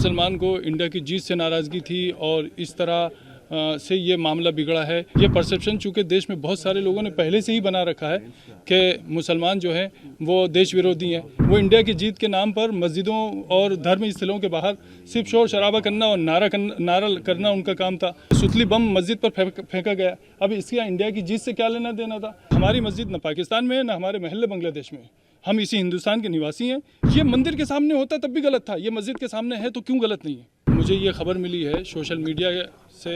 मुसलमान को इंडिया की जीत से नाराज़गी थी और इस तरह से ये मामला बिगड़ा है। ये परसेप्शन चूँकि देश में बहुत सारे लोगों ने पहले से ही बना रखा है कि मुसलमान जो हैं वो देश विरोधी हैं। वो इंडिया की जीत के नाम पर मस्जिदों और धर्म स्थलों के बाहर सिर्फ शोर शराबा करना और नारा करना उनका काम था। सुतली बम मस्जिद पर फेंका गया। अब इसका इंडिया की जीत से क्या लेना देना था? हमारी मस्जिद न पाकिस्तान में है न हमारे महल्ले बांग्लादेश में। हम इसी हिंदुस्तान के निवासी हैं। ये मंदिर के सामने होता तब भी गलत था, ये मस्जिद के सामने है तो क्यों गलत नहीं है? मुझे ये खबर मिली है सोशल मीडिया से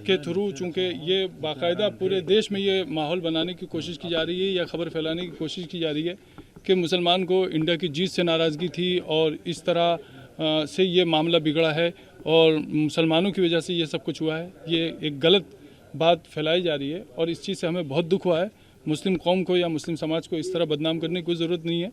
के थ्रू, चूँकि ये बाकायदा पूरे देश में ये माहौल बनाने की कोशिश की जा रही है या खबर फैलाने की कोशिश की जा रही है कि मुसलमान को इंडिया की जीत से नाराज़गी थी और इस तरह से ये मामला बिगड़ा है और मुसलमानों की वजह से ये सब कुछ हुआ है। ये एक गलत बात फैलाई जा रही है और इस चीज़ से हमें बहुत दुख हुआ है। मुस्लिम कौम को या मुस्लिम समाज को इस तरह बदनाम करने की कोई ज़रूरत नहीं है।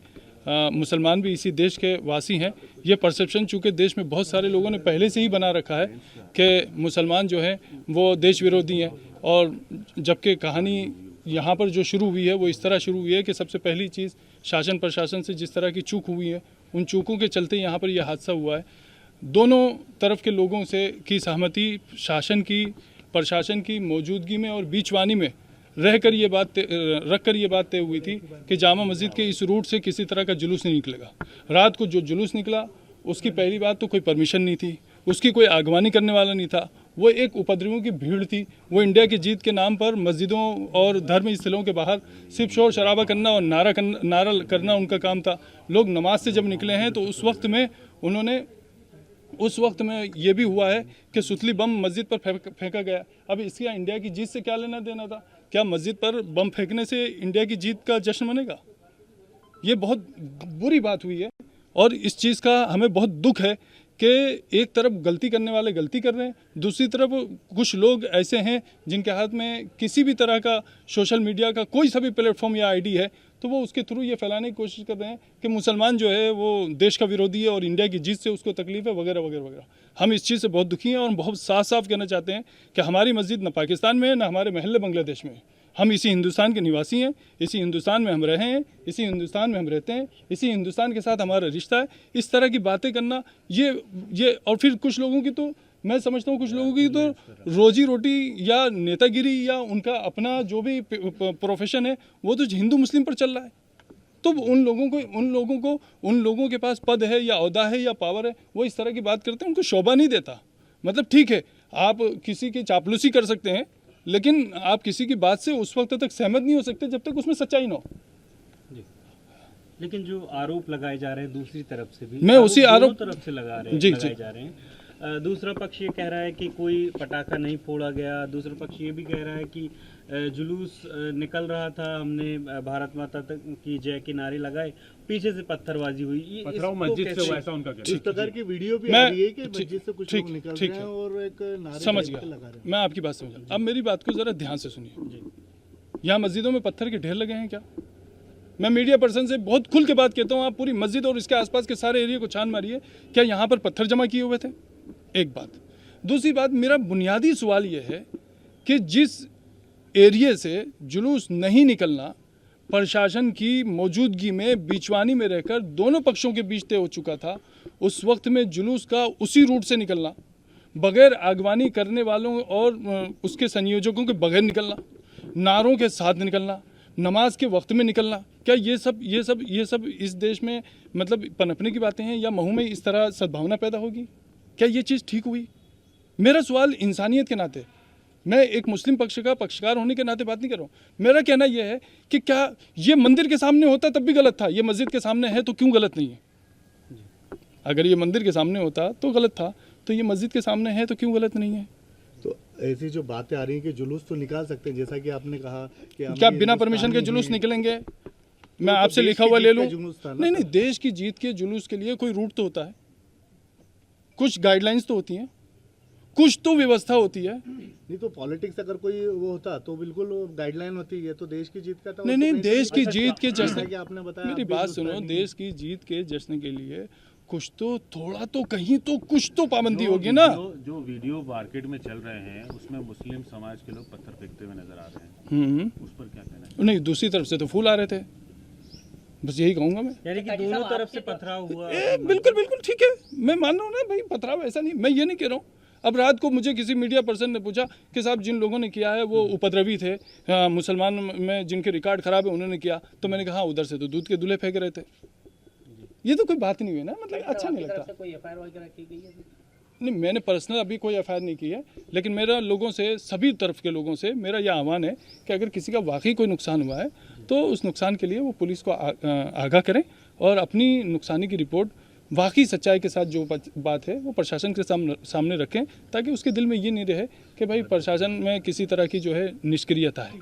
मुसलमान भी इसी देश के वासी हैं। ये परसेप्शन चूँकि देश में बहुत सारे लोगों ने पहले से ही बना रखा है कि मुसलमान जो हैं वो देश विरोधी हैं, और जबकि कहानी यहाँ पर जो शुरू हुई है वो इस तरह शुरू हुई है कि सबसे पहली चीज़ शासन प्रशासन से जिस तरह की चूक हुई है, उन चूकों के चलते यहाँ पर यह हादसा हुआ है। दोनों तरफ के लोगों से की सहमति, शासन की, प्रशासन की मौजूदगी में और बीचवानी में रख कर ये बात तय हुई थी कि जामा मस्जिद के इस रूट से किसी तरह का जुलूस नहीं निकलेगा। रात को जो जुलूस निकला उसकी पहली बात तो कोई परमिशन नहीं थी, उसकी कोई आगवानी करने वाला नहीं था, वो एक उपद्रवियों की भीड़ थी। वो इंडिया की जीत के नाम पर मस्जिदों और धर्म स्थलों के बाहर सिर्फ शोर शराबा करना और नारा करना उनका काम था। लोग नमाज से जब निकले हैं तो उस वक्त में ये भी हुआ है कि सुतली बम मस्जिद पर फेंका गया। अब इसका इंडिया की जीत से क्या लेना देना था? क्या मस्जिद पर बम फेंकने से इंडिया की जीत का जश्न मनेगा? ये बहुत बुरी बात हुई है और इस चीज़ का हमें बहुत दुख है कि एक तरफ गलती करने वाले गलती कर रहे हैं, दूसरी तरफ कुछ लोग ऐसे हैं जिनके हाथ में किसी भी तरह का सोशल मीडिया का कोई सा भी प्लेटफॉर्म या आईडी है तो वो उसके थ्रू ये फैलाने की कोशिश कर रहे हैं कि मुसलमान जो है वो देश का विरोधी है और इंडिया की जीत से उसको तकलीफ है वगैरह वगैरह वगैरह। हम इस चीज़ से बहुत दुखी हैं और बहुत साफ साफ कहना चाहते हैं कि हमारी मस्जिद न पाकिस्तान में है न हमारे महल्ले बांग्लादेश में। हम इसी हिंदुस्तान के निवासी हैं, इसी हिंदुस्तान में हम रहे हैं, इसी हिंदुस्तान में हम रहते हैं, इसी हिंदुस्तान के साथ हमारा रिश्ता है। इस तरह की बातें करना ये और फिर कुछ लोगों की तो मैं समझता हूँ कुछ लोगों की तो रोजी रोटी या नेतागिरी या उनका अपना जो भी प्रोफेशन है वो तो हिंदू मुस्लिम पर चल रहा है। तो उन लोगों के पास पद है या ओहदा है या पावर है, वो इस तरह की बात करते हैं, उनको शोभा नहीं देता। मतलब ठीक है, आप किसी की चापलूसी कर सकते हैं लेकिन आप किसी की बात से उस वक्त तक सहमत नहीं हो सकते जब तक उसमें सच्चाई ना हो। लेकिन जो आरोप लगाए जा रहे हैं दूसरी तरफ से भी, मैं उसी आरोप तरफ से लगाए जा रहे हैं। दूसरा पक्ष ये कह रहा है कि कोई पटाखा नहीं फोड़ा गया, दूसरा पक्ष ये भी कह रहा है कि जुलूस निकल रहा था, हमने भारत माता तक की जय के नारे लगाए, पीछे से पत्थरबाजी हुई। मस्जिद से वैसा उनका इस प्रकार की वीडियो भी आ रही है कि मस्जिद से कुछ लोग निकल रहे हैं और एक नारे समझ गया, मैं आपकी बात समझा। अब मेरी बात को जरा ध्यान से सुनिए। यहाँ मस्जिदों में पत्थर के ढेर लगे हैं क्या? मैं मीडिया पर्सन से बहुत खुल के बात कहता हूँ, आप पूरी मस्जिद और इसके आसपास के सारे एरिया को छान मारिए, क्या यहाँ पर पत्थर जमा किए हुए थे? एक बात। दूसरी बात, मेरा बुनियादी सवाल यह है कि जिस एरिया से जुलूस नहीं निकलना प्रशासन की मौजूदगी में बीचवानी में रहकर दोनों पक्षों के बीच तय हो चुका था, उस वक्त में जुलूस का उसी रूट से निकलना, बगैर आगवानी करने वालों और उसके संयोजकों के बगैर निकलना, नारों के साथ निकलना, नमाज के वक्त में निकलना, क्या ये सब इस देश में मतलब पनपने की बातें हैं या महू में इस तरह सद्भावना पैदा होगी? क्या ये चीज़ ठीक हुई? मेरा सवाल इंसानियत के नाते, मैं एक मुस्लिम पक्ष का पक्षकार होने के नाते बात नहीं कर रहा हूँ। मेरा कहना यह है कि क्या ये मंदिर के सामने होता तब भी गलत था, ये मस्जिद के सामने है तो क्यों गलत नहीं है? अगर ये मंदिर के सामने होता तो गलत था, तो ये मस्जिद के सामने है तो क्यों गलत नहीं है? तो ऐसी जो बातें आ रही हैं कि जुलूस तो निकाल सकते हैं, जैसा कि आपने कहा कि क्या बिना परमिशन के जुलूस निकलेंगे? मैं आपसे लिखा हुआ ले लूँ? नहीं, देश की जीत के जुलूस के लिए कोई रूट तो होता है, कुछ गाइडलाइंस तो होती हैं, कुछ तो व्यवस्था होती है। नहीं तो पॉलिटिक्स अगर कोई वो होता तो बिल्कुल गाइडलाइन होती है, तो देश की जीत का तो नहीं, देश की जीत के जश्न, आपने बताया, मेरी बात सुनो, देश की जीत के जश्न के लिए कुछ तो थोड़ा तो कहीं तो कुछ तो पाबंदी होगी ना। जो वीडियो मार्केट में चल रहे हैं उसमें मुस्लिम समाज के लोग पत्थर फेंकते हुए नजर आ रहे हैं, उस पर क्या कहना है? नहीं, दूसरी तरफ से तो फूल आ रहे थे, बस यही कहूँगा मैं। यानी कि दोनों तरफ से पथराव हुआ। बिल्कुल बिल्कुल ठीक है, मैं मान रहा हूँ ना भाई, पथराव ऐसा नहीं, मैं ये नहीं कह रहा हूँ। अब रात को मुझे किसी मीडिया पर्सन ने पूछा कि साहब जिन लोगों ने किया है वो उपद्रवी थे, मुसलमान में जिनके रिकॉर्ड खराब है उन्होंने किया, तो मैंने कहा हाँ, उधर से तो दूध के दूल्हे फेंक रहे थे। ये तो कोई बात नहीं हुई ना, मतलब अच्छा नहीं लगता। कोई एफआईआर वगैरह की गई है? नहीं, मैंने पर्सनल अभी कोई एफआईआर नहीं की है, लेकिन मेरा लोगों से, सभी तरफ के लोगों से मेरा यह आह्वान है कि अगर किसी का वाकई कोई नुकसान हुआ है तो उस नुकसान के लिए वो पुलिस को आगाह करें और अपनी नुकसानी की रिपोर्ट वाकई सच्चाई के साथ जो बात है वो प्रशासन के सामने रखें, ताकि उसके दिल में ये नहीं रहे कि भाई प्रशासन में किसी तरह की जो है निष्क्रियता है।